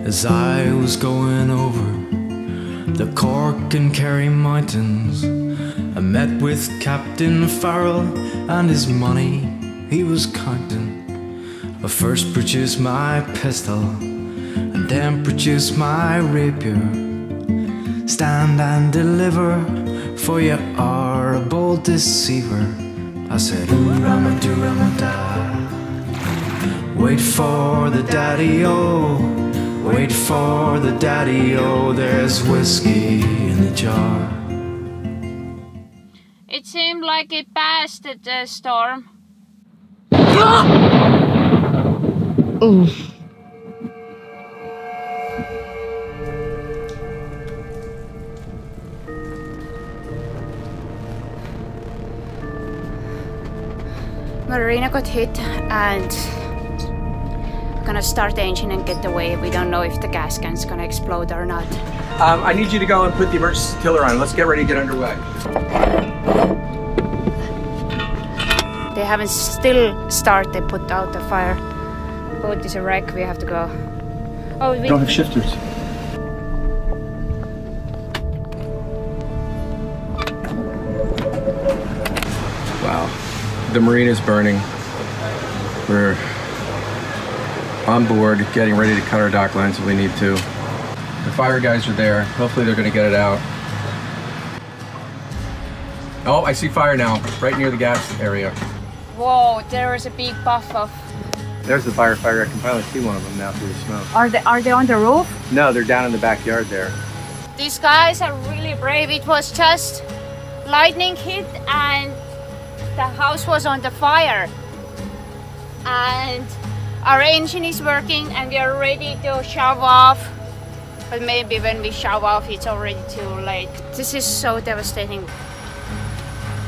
As I was going over the Cork and Kerry mountains, I met with Captain Farrell and his money he was counting. I first produced my pistol and then produced my rapier. Stand and deliver, for you are a bold deceiver. I said, ooh, Rama-doo-Rama-da. Wait for the daddy-o, wait for the daddy-o, there's whiskey in the jar. It seemed like it passed the storm. Oof. Marina got hit and we're gonna start the engine and get away. We don't know if the gas can's gonna explode or not. I need you to go and put the emergency tiller on. Let's get ready to get underway. They haven't still started. They put out the fire. Boat is a wreck. We have to go. Oh, we don't have shifters. Wow, the Marina's burning. We're on board, getting ready to cut our dock lines if we need to. The fire guys are there. Hopefully they're going to get it out. Oh, I see fire now, right near the gas area. Whoa, there was a big puff of... There's the firefighter. I can finally see one of them now through the smoke. Are they on the roof? No, they're down in the backyard there. These guys are really brave. It was just lightning hit and the house was on the fire. And our engine is working and we are ready to shove off. But maybe when we shove off, it's already too late. This is so devastating.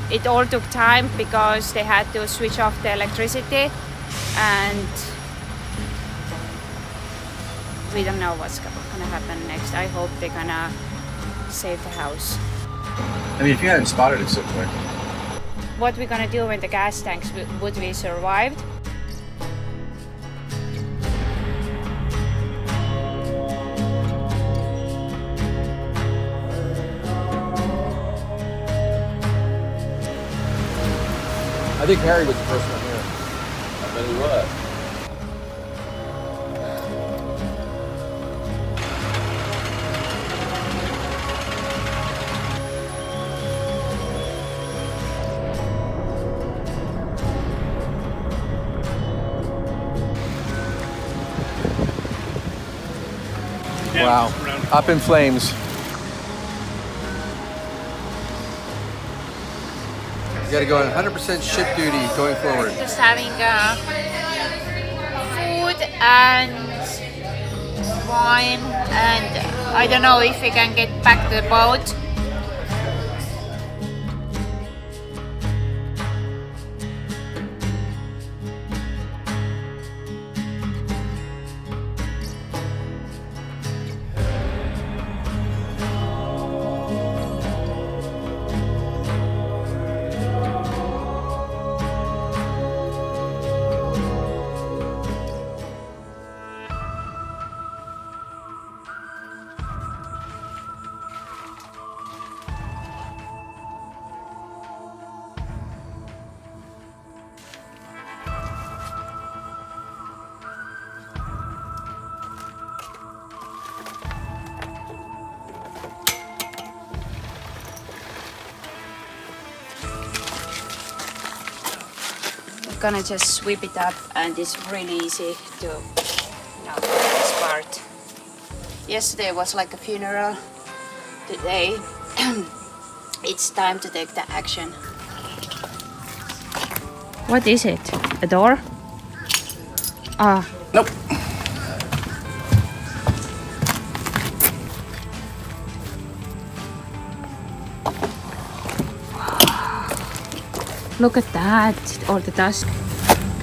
It all took time because they had to switch off the electricity and we don't know what's gonna happen next. I hope they're gonna save the house. I mean, if you hadn't spotted it so quick. What we're gonna do when the gas tanks, would we survive? I think Harry was the first one here. I bet he was. Wow, up in flames. You gotta go on 100% ship duty going forward. Just having food and wine, and I don't know if we can get back to the boat. Gonna just sweep it up and it's really easy to this part. Yesterday was like a funeral. Today it's time to take the action. What is it? A door? Ah. Nope. Look at that, all the dust.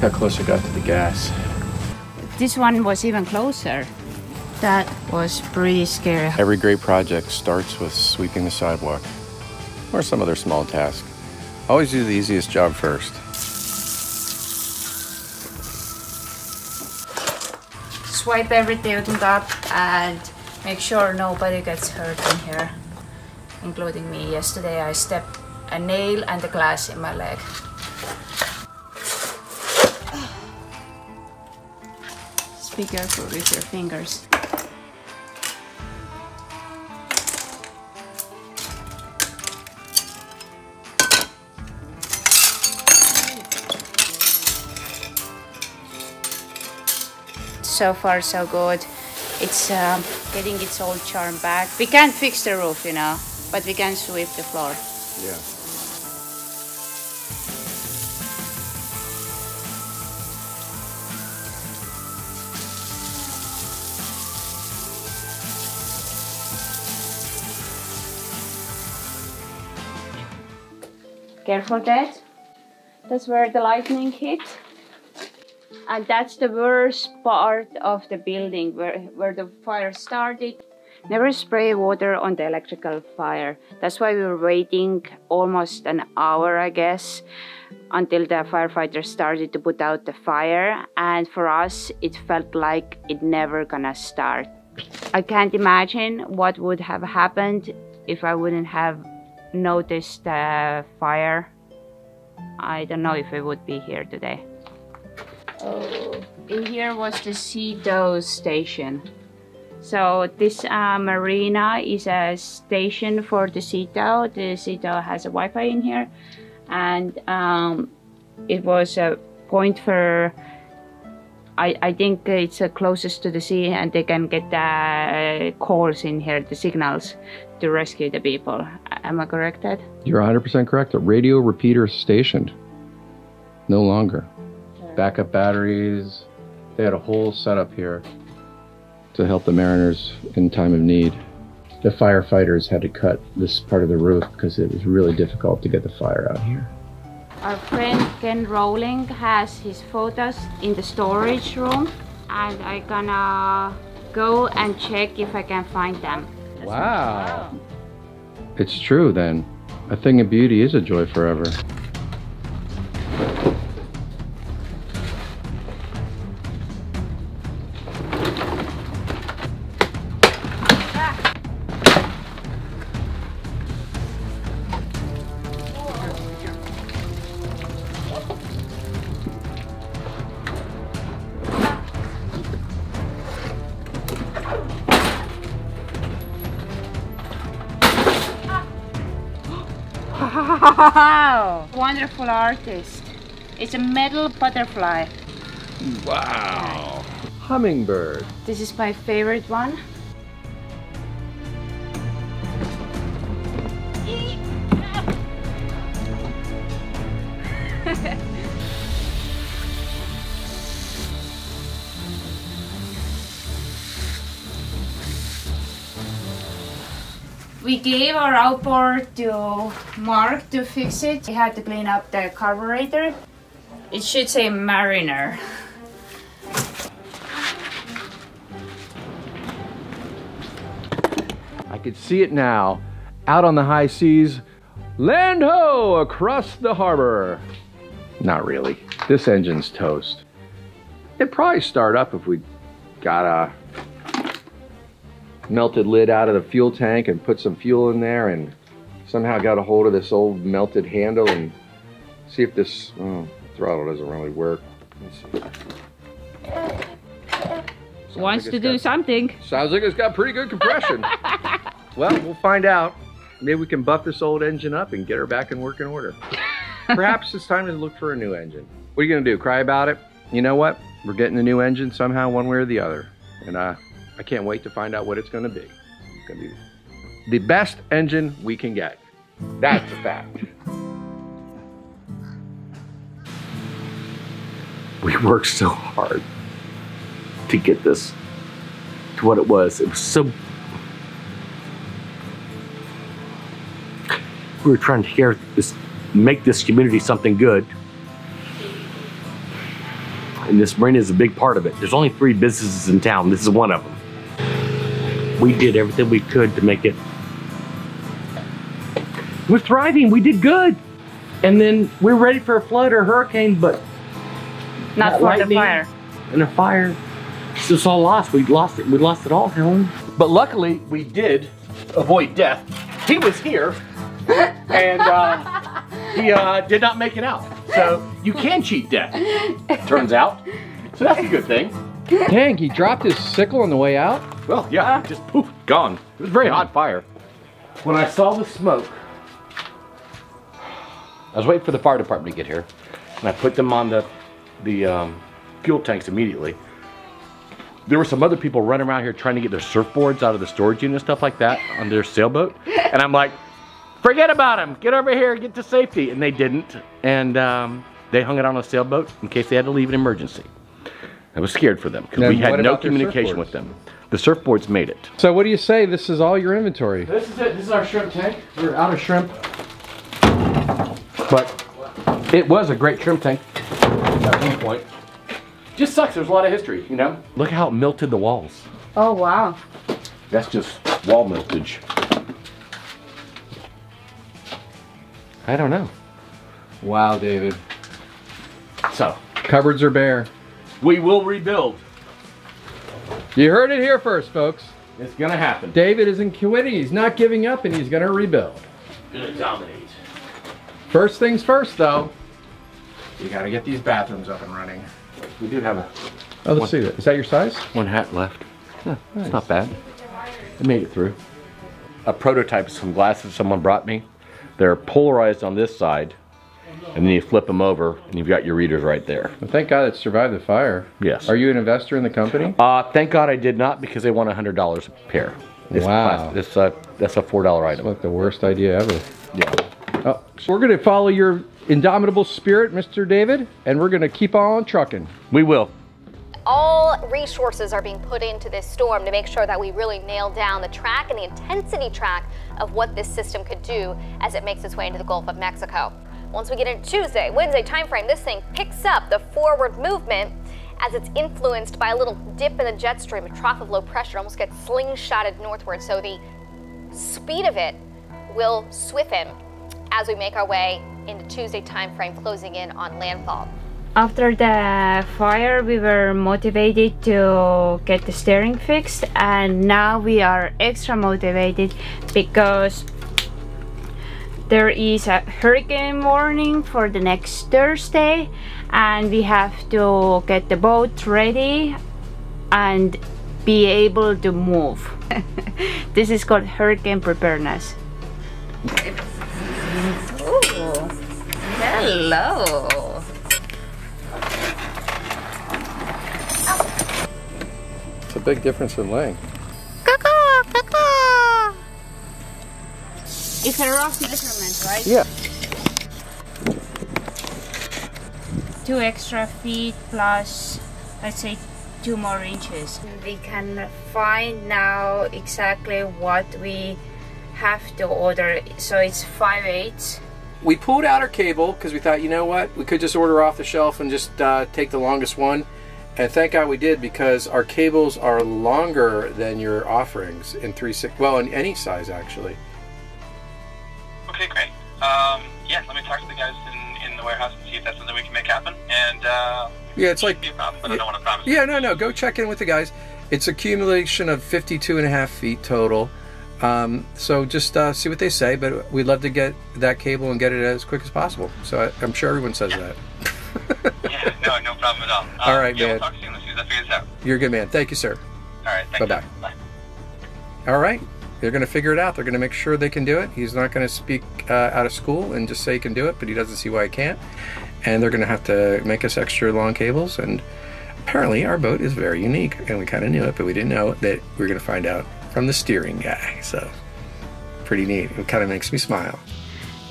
How close I got to the gas. This one was even closer. That was pretty scary. Every great project starts with sweeping the sidewalk or some other small task. Always do the easiest job first. swipe everything up and make sure nobody gets hurt in here, including me. Yesterday I stepped a nail and a glass in my leg. Just be careful with your fingers. So far so good. It's getting its old charm back. We can't fix the roof, you know, but we can sweep the floor. Yeah. Careful, Dad. That's where the lightning hit. And that's the worst part of the building, where the fire started. Never spray water on the electrical fire. That's why we were waiting almost an hour, I guess, until the firefighters started to put out the fire. And for us, it felt like it never gonna start. I can't imagine what would have happened if I wouldn't have noticed the fire. I don't know if I would be here today. Oh, in here was the Ceto station. So this Marina is a station for the Ceto. The Ceto has a Wi-Fi in here, and it was a point for, I think it's closest to the sea, and they can get the calls in here, the signals, to rescue the people. Am I correct, Ed? You're 100% correct. A radio repeater stationed. No longer. Backup batteries. They had a whole setup here to help the mariners in time of need. The firefighters had to cut this part of the roof because it was really difficult to get the fire out here. Our friend Ken Rowling has his photos in the storage room, and I'm gonna go and check if I can find them. Wow. It's true then. A thing of beauty is a joy forever. Wow! Wonderful artist. It's a metal butterfly. Wow. Hummingbird. This is my favorite one. We gave our outboard to Mark to fix it. He had to clean up the carburetor. It should say Mariner. I could see it now. Out on the high seas. Land ho! Across the harbor. Not really. This engine's toast. It'd probably start up if we got a melted lid out of the fuel tank and put some fuel in there and somehow got a hold of this old melted handle and see if this throttle doesn't really work. Wants to do something. Sounds like it's got pretty good compression. Well, we'll find out. Maybe we can buff this old engine up and get her back in working order. Perhaps it's time to look for a new engine. What are you gonna do, cry about it? You know what? We're getting a new engine somehow, one way or the other. And I can't wait to find out what it's gonna be. It's gonna be the best engine we can get. That's a fact. We worked so hard to get this to what it was. It was so... We were trying to make this community something good. And this marina is a big part of it. There's only 3 businesses in town. This is one of them. We did everything we could to make it. We're thriving. We did good. And then we're ready for a flood or a hurricane, but Not for the fire. And a fire. It's all lost. We lost it. We lost it all, Helen. But luckily, we did avoid death. He was here, and he did not make it out. So you can cheat death, turns out. So that's a good thing. Dang, he dropped his sickle on the way out? Well, yeah, just poof, gone. It was a very hot fire. When I saw the smoke, I was waiting for the fire department to get here, and I put them on the fuel tanks immediately. There were some other people running around here trying to get their surfboards out of the storage unit and stuff like that on their sailboat. And I'm like, forget about them. Get over here, get to safety. And they didn't. And they hung it on a sailboat in case they had to leave in emergency. I was scared for them because we had no communication with them. The surfboards made it. So what do you say? This is all your inventory. This is it. This is our shrimp tank. We're out of shrimp. But it was a great shrimp tank at one point. Just sucks, there's a lot of history, you know? Look how it melted the walls. Oh, wow. That's just wall meltage. I don't know. Wow, David. So, cupboards are bare. We will rebuild. You heard it here first, folks. It's gonna happen. David isn't quitting, he's not giving up, and he's gonna rebuild. Gonna dominate. First things first, though. You gotta get these bathrooms up and running. We do have a... Oh, let's see that. Is that your size? One hat left. Yeah, nice. It's not bad. It made it through. A prototype of some glasses someone brought me. They're polarized on this side, and then you flip them over, and you've got your readers right there. Well, thank God it survived the fire. Yes. Are you an investor in the company? Thank God I did not, because they want $100 a pair. Wow. That's a $4 item. That's like the worst idea ever. Yeah. Oh, so we're going to follow your indomitable spirit, Mr. David, and we're going to keep on trucking. We will. All resources are being put into this storm to make sure that we really nail down the track and the intensity track of what this system could do as it makes its way into the Gulf of Mexico. Once we get into Tuesday, Wednesday timeframe, this thing picks up the forward movement as it's influenced by a little dip in the jet stream. A trough of low pressure almost gets slingshotted northward, so the speed of it will swiffen as we make our way into Tuesday timeframe, closing in on landfall. After the fire, we were motivated to get the steering fixed, and now we are extra motivated because there is a hurricane warning for the next Thursday, and we have to get the boat ready and be able to move. This is called hurricane preparedness. Ooh, hello. It's a big difference in length. It's a rough measurement, right? Yeah. 2 extra feet plus, let's say, 2 more inches. We can find now exactly what we have to order. So it's 5/8. We pulled out our cable because we thought, you know what, we could just order off the shelf and just take the longest one. And thank God we did, because our cables are longer than your offerings in 3/6, well, in any size actually. Okay, great. Yeah, let me talk to the guys in the warehouse and see if that's something we can make happen. And yeah, it's like, be a problem, but I don't want to promise. yeah, no, go check in with the guys. It's accumulation of 52.5 feet total. So just see what they say, but we'd love to get that cable and get it as quick as possible. So I'm sure everyone says that. Yeah, no problem at all. All right, yeah, man. We'll talk soon as soon as I figure this out. You're a good man. Thank you, sir. All right, thanks. Bye-bye. Bye. All right. They're going to figure it out. They're going to make sure they can do it. He's not going to speak out of school and just say he can do it, but he doesn't see why he can't. And they're going to have to make us extra long cables. And apparently our boat is very unique. And we kind of knew it, but we didn't know that we were going to find out from the steering guy. So pretty neat. It kind of makes me smile.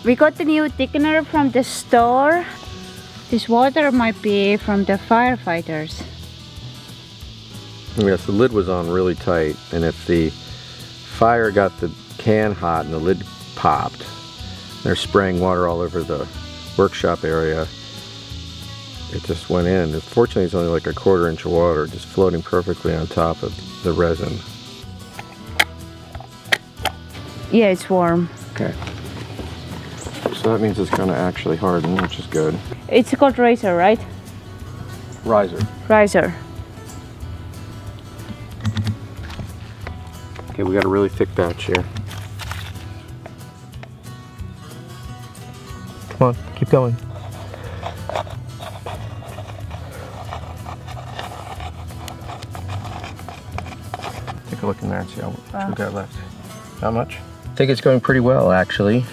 We got the new thickener from the store. This water might be from the firefighters. Yes, the lid was on really tight, and if the fire got the can hot and the lid popped, they're spraying water all over the workshop area, it just went in. Fortunately, it's only like 1/4 inch of water just floating perfectly on top of the resin. Yeah, it's warm. Okay. So that means it's going to actually harden, which is good. It's called riser, right? Riser. Riser. Okay, we got a really thick batch here. Come on, keep going. Take a look in there and see how much we got left. How much? I think it's going pretty well, actually.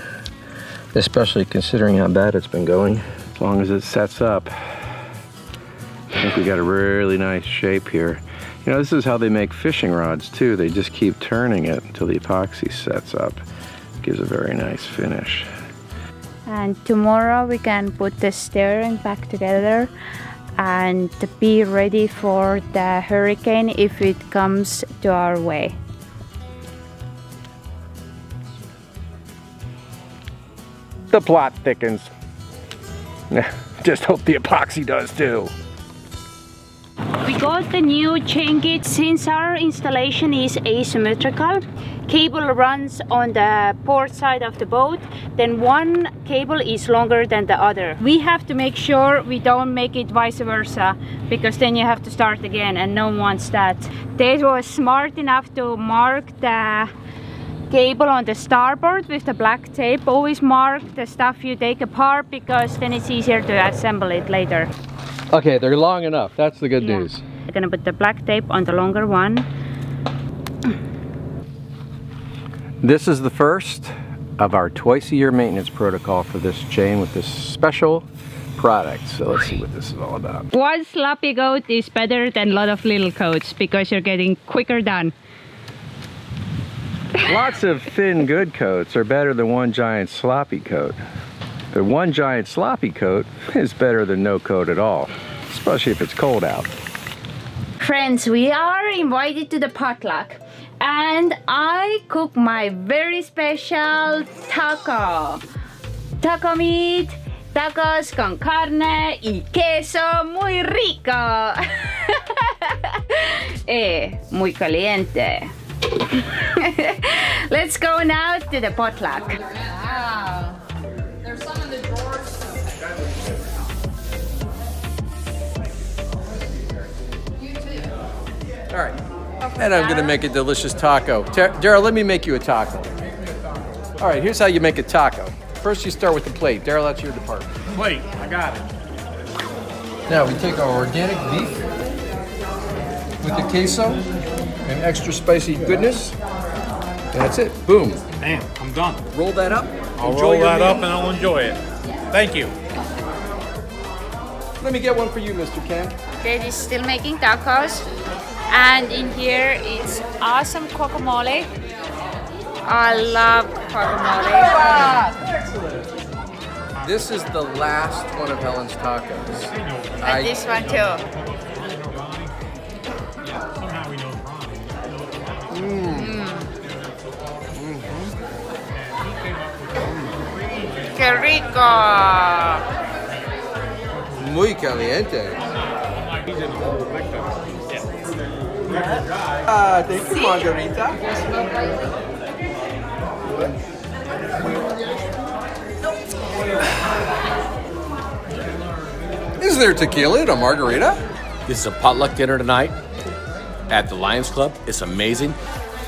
Especially considering how bad it's been going. As long as it sets up, I think we got a really nice shape here. You know, this is how they make fishing rods too. They just keep turning it until the epoxy sets up. It gives a very nice finish. And tomorrow we can put the steering back together and be ready for the hurricane if it comes to our way. The plot thickens. Just hope the epoxy does too. We got the new chain gauge. Since our installation is asymmetrical, cable runs on the port side of the boat, then one cable is longer than the other. We have to make sure we don't make it vice versa, because then you have to start again and no one wants that. Dave was smart enough to mark the cable on the starboard with the black tape. Always mark the stuff you take apart, because then it's easier to assemble it later. Okay, they're long enough. That's the good news. I'm gonna put the black tape on the longer one. This is the first of our twice-a-year maintenance protocol for this chain with this special product. So let's see what this is all about. One sloppy coat is better than a lot of little coats, because you're getting quicker done. Lots of thin good coats are better than one giant sloppy coat. But one giant sloppy coat is better than no coat at all, especially if it's cold out. Friends, we are invited to the potluck, and I cook my very special taco. Taco meat, tacos con carne y queso muy rico. Muy caliente. Let's go now to the potluck. Wow. There's some in the drawers. You too. All right, and I'm gonna make a delicious taco. Daryl, let me make you a taco. All right, here's how you make a taco. First, you start with the plate. Daryl, that's your department. Plate, I got it. Now we take our organic beef with the queso and extra spicy goodness. And that's it. Boom. Bam, I'm done. Roll that up. I'll Enjoy roll your that meal. up and I'll enjoy it. Thank you. Let me get one for you, Mr. Ken. Dad is still making tacos, and in here it's awesome guacamole. I love guacamole. This is the last one of Helen's tacos. And this one too. ¡Qué rico! Muy caliente. Thank you, Margarita. Is there tequila in a margarita? This is a potluck dinner tonight at the Lions Club. It's amazing.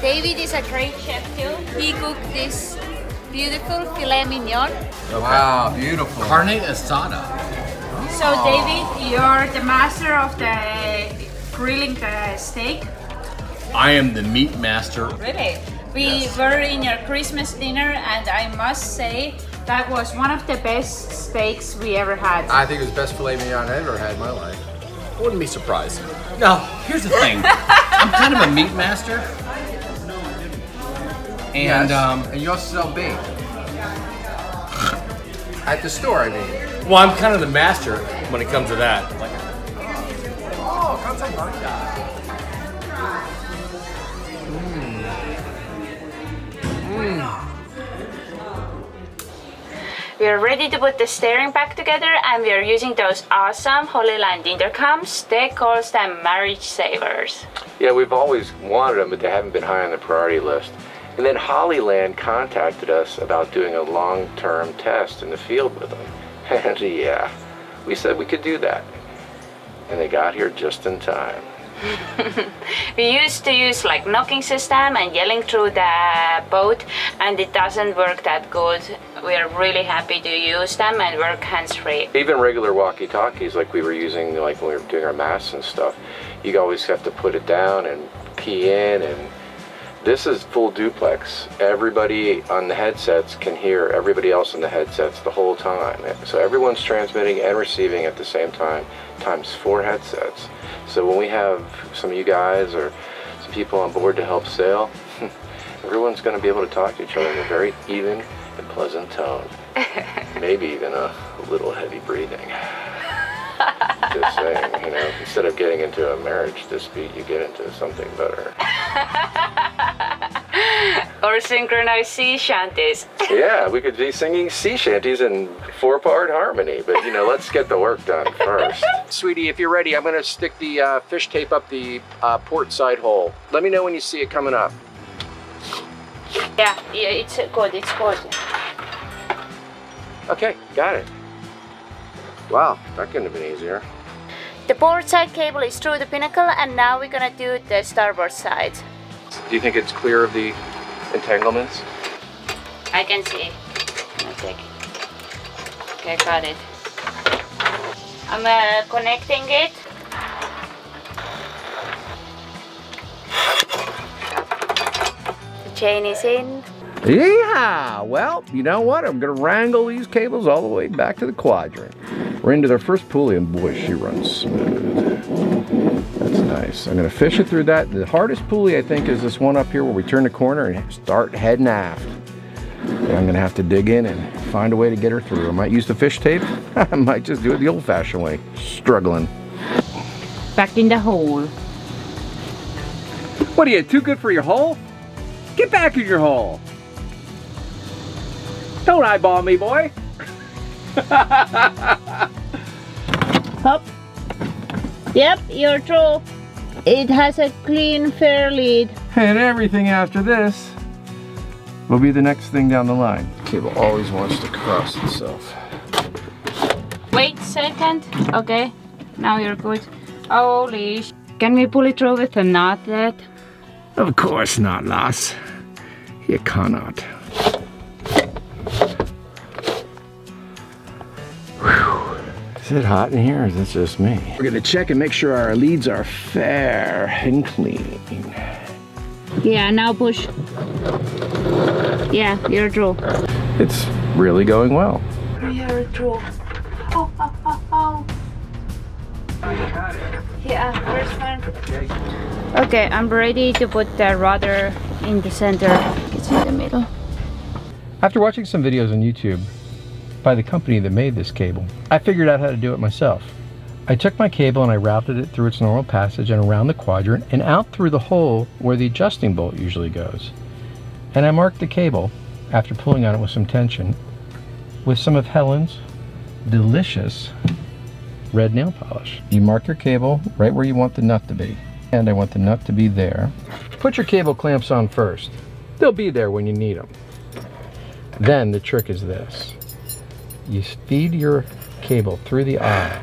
David is a great chef too. He cooked this beautiful filet mignon. Wow, beautiful. Carne asada. So David, you're the master of the grilling the steak. I am the meat master. Really? We were in your Christmas dinner, and I must say that was one of the best steaks we ever had. I think it was the best filet mignon I ever had in my life. Wouldn't be surprised. Now, here's the thing. I'm kind of a meat master. And and you also sell bait. At the store, I mean. well, I'm kind of the master when it comes to that. Like, Oh, Casablanca. We are ready to put the steering back together, and we are using those awesome Hollyland intercoms. They call them marriage savers. Yeah, we've always wanted them, but they haven't been high on the priority list. And then Hollyland contacted us about doing a long-term test in the field with them. And yeah, we said we could do that. And they got here just in time. We used to use like knocking system and yelling through the boat, and it doesn't work that good. We are really happy to use them and work hands-free. Even regular walkie-talkies like we were using like when we were doing our masts and stuff, you always have to put it down and key in, and this is full duplex. Everybody on the headsets can hear everybody else in the headsets the whole time. So everyone's transmitting and receiving at the same time, times 4 headsets. So when we have some of you guys or some people on board to help sail, everyone's going to be able to talk to each other in a very even and pleasant tone. Maybe even a little heavy breathing. Just saying, you know, instead of getting into a marriage dispute, you get into something better. Or synchronized sea shanties. Yeah, we could be singing sea shanties in 4-part harmony, but you know, let's get the work done first. Sweetie, if you're ready, I'm going to stick the fish tape up the port side hole. Let me know when you see it coming up. Yeah, it's good, it's good. Okay, got it. Wow, that couldn't have been easier. The port side cable is through the pinnacle, and now we're gonna do the starboard side. Do you think it's clear of the entanglements? I can see. Okay, got it. I'm connecting it. The chain is in. Yeah, well, you know what? I'm gonna wrangle these cables all the way back to the quadrant. We're into their first pulley, and boy, she runs smooth. That's nice. I'm gonna fish it through that. The hardest pulley, I think, is this one up here where we turn the corner and start heading aft. And I'm gonna have to dig in and find a way to get her through. I might use the fish tape. I might just do it the old-fashioned way, struggling. Back in the hole. What are you, too good for your hole? Get back in your hole. Don't eyeball me, boy. Hop. Yep, you're true. It has a clean, fair lead. And everything after this will be the next thing down the line. Cable always wants to cross itself. Wait a second. Okay, now you're good. Holy sh... Can we pull it through with a knot yet? Of course not, lass. You cannot. Whew. Is it hot in here, or is it just me? We're gonna check and make sure our leads are fair and clean. Yeah, now push. Yeah, you're true. It's really going well. You're true. Oh, oh, oh, oh. Yeah, first one. Okay, I'm ready to put the rudder in the center. It's in the middle. After watching some videos on YouTube by the company that made this cable, I figured out how to do it myself. I took my cable and I routed it through its normal passage and around the quadrant and out through the hole where the adjusting bolt usually goes. And I marked the cable, after pulling on it with some tension, with some of Helen's delicious red nail polish. You mark your cable right where you want the nut to be. And I want the nut to be there. Put your cable clamps on first. They'll be there when you need them. Then the trick is this. You feed your cable through the eye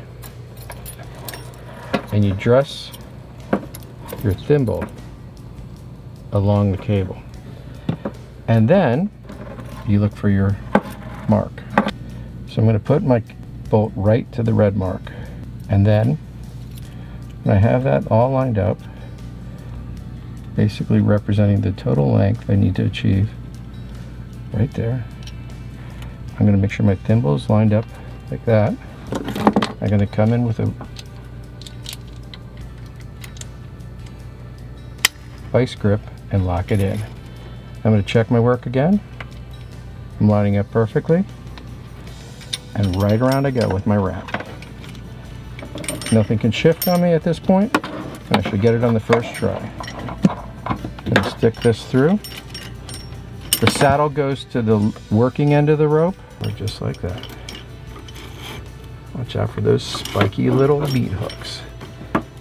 and you dress your thimble along the cable. And then you look for your mark. So I'm going to put my bolt right to the red mark. And then when I have that all lined up, basically representing the total length I need to achieve right there, I'm going to make sure my thimble is lined up like that. I'm going to come in with a vice grip and lock it in. I'm going to check my work again. I'm lining up perfectly. And right around I go with my wrap. Nothing can shift on me at this point, and I should get it on the first try. I'm going to stick this through. The saddle goes to the working end of the rope, or just like that. Watch out for those spiky little meat hooks.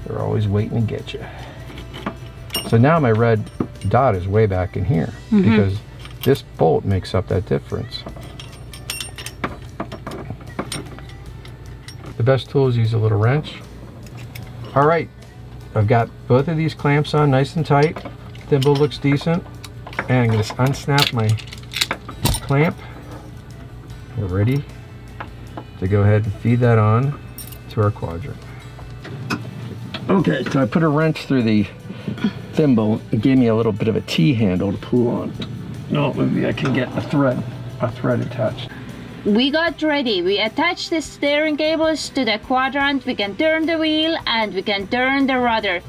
They're always waiting to get you. So now my red dot is way back in here, because this bolt makes up that difference. The best tool is use a little wrench. All right, I've got both of these clamps on nice and tight. Thimble looks decent. And I'm going to unsnap my clamp. We're ready to go ahead and feed that on to our quadrant. Okay, so I put a wrench through the thimble. It gave me a little bit of a T-handle to pull on. No, maybe I can get a thread attached. We got ready. We attached the steering cables to the quadrant. We can turn the wheel and we can turn the rudder.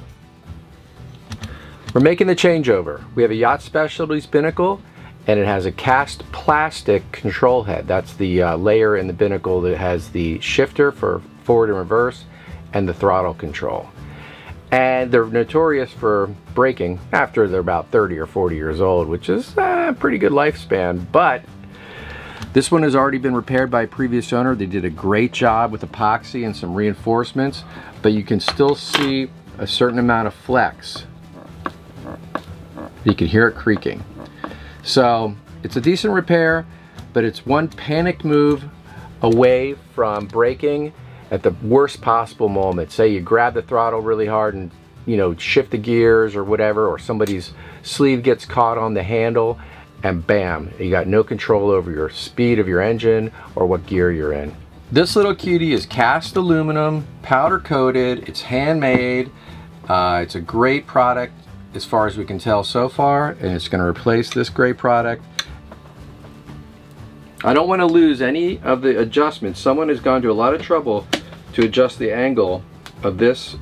We're making the changeover. We have a Yacht Specialties binnacle, and it has a cast plastic control head. That's the layer in the binnacle that has the shifter for forward and reverse and the throttle control. And they're notorious for breaking after they're about 30 or 40 years old, which is a pretty good lifespan. But this one has already been repaired by a previous owner. They did a great job with epoxy and some reinforcements, but you can still see a certain amount of flex. You can hear it creaking. So it's a decent repair, but it's one panicked move away from breaking at the worst possible moment. Say you grab the throttle really hard and, you know, shift the gears or whatever, or somebody's sleeve gets caught on the handle, and bam, you got no control over your speed of your engine or what gear you're in. This little cutie is cast aluminum, powder coated, it's handmade. It's a great product as far as we can tell so far, and it's going to replace this great product. I don't want to lose any of the adjustments. Someone has gone to a lot of trouble to adjust the angle of this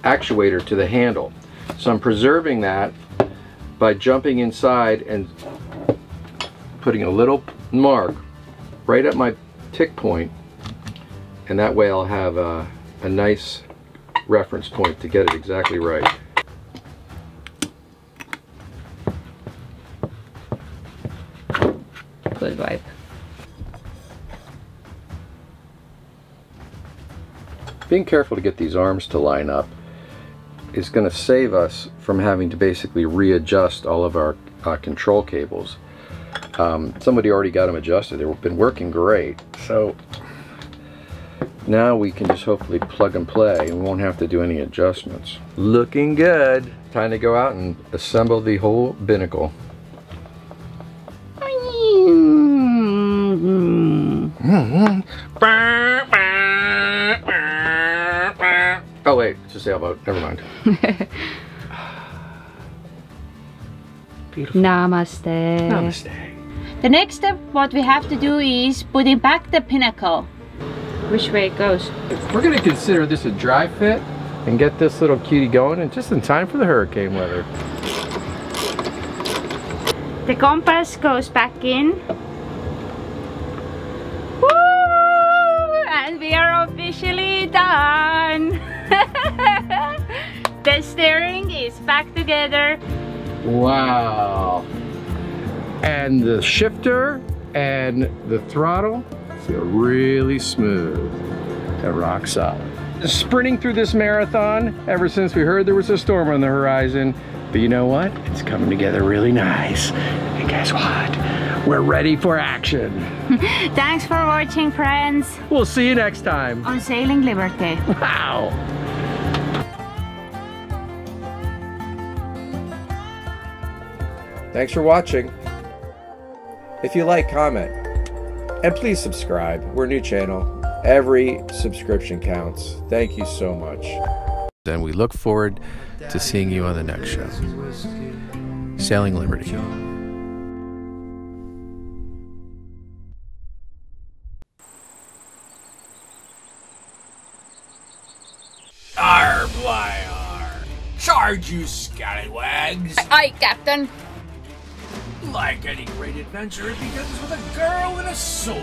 actuator to the handle. So I'm preserving that by jumping inside and putting a little mark right at my tick point, and that way I'll have a nice reference point to get it exactly right. Good vibe. Being careful to get these arms to line up is going to save us from having to basically readjust all of our control cables. Somebody already got them adjusted. They've been working great. So now we can just hopefully plug and play and we won't have to do any adjustments. Looking good. Time to go out and assemble the whole binnacle. Oh wait, it's a sailboat. Never mind. Beautiful. Namaste. Namaste. The next step, what we have to do is putting back the pinnacle. Which way it goes? We're going to consider this a dry fit and get this little cutie going, and just in time for the hurricane weather. The compass goes back in. Woo! And we are officially done. The steering is back together. Wow. And the shifter and the throttle feel really smooth. That rock solid. Sprinting through this marathon ever since we heard there was a storm on the horizon. But you know what? It's coming together really nice. And guess what? We're ready for action. Thanks for watching, friends. We'll see you next time on Sailing Liberty. Wow. Thanks for watching. If you like, comment. And please subscribe. We're a new channel. Every subscription counts. Thank you so much. And we look forward to seeing you on the next show. Sailing Liberty. Arr, why, arr. Charge, you scallywags. Aye, Captain. Like any great adventure, it begins with a girl and a sword.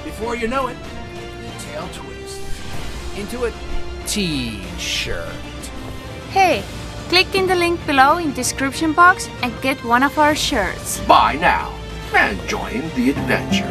Before you know it, the tail twists into a t-shirt. Hey, click in the link below in description box and get one of our shirts. Buy now and join the adventure.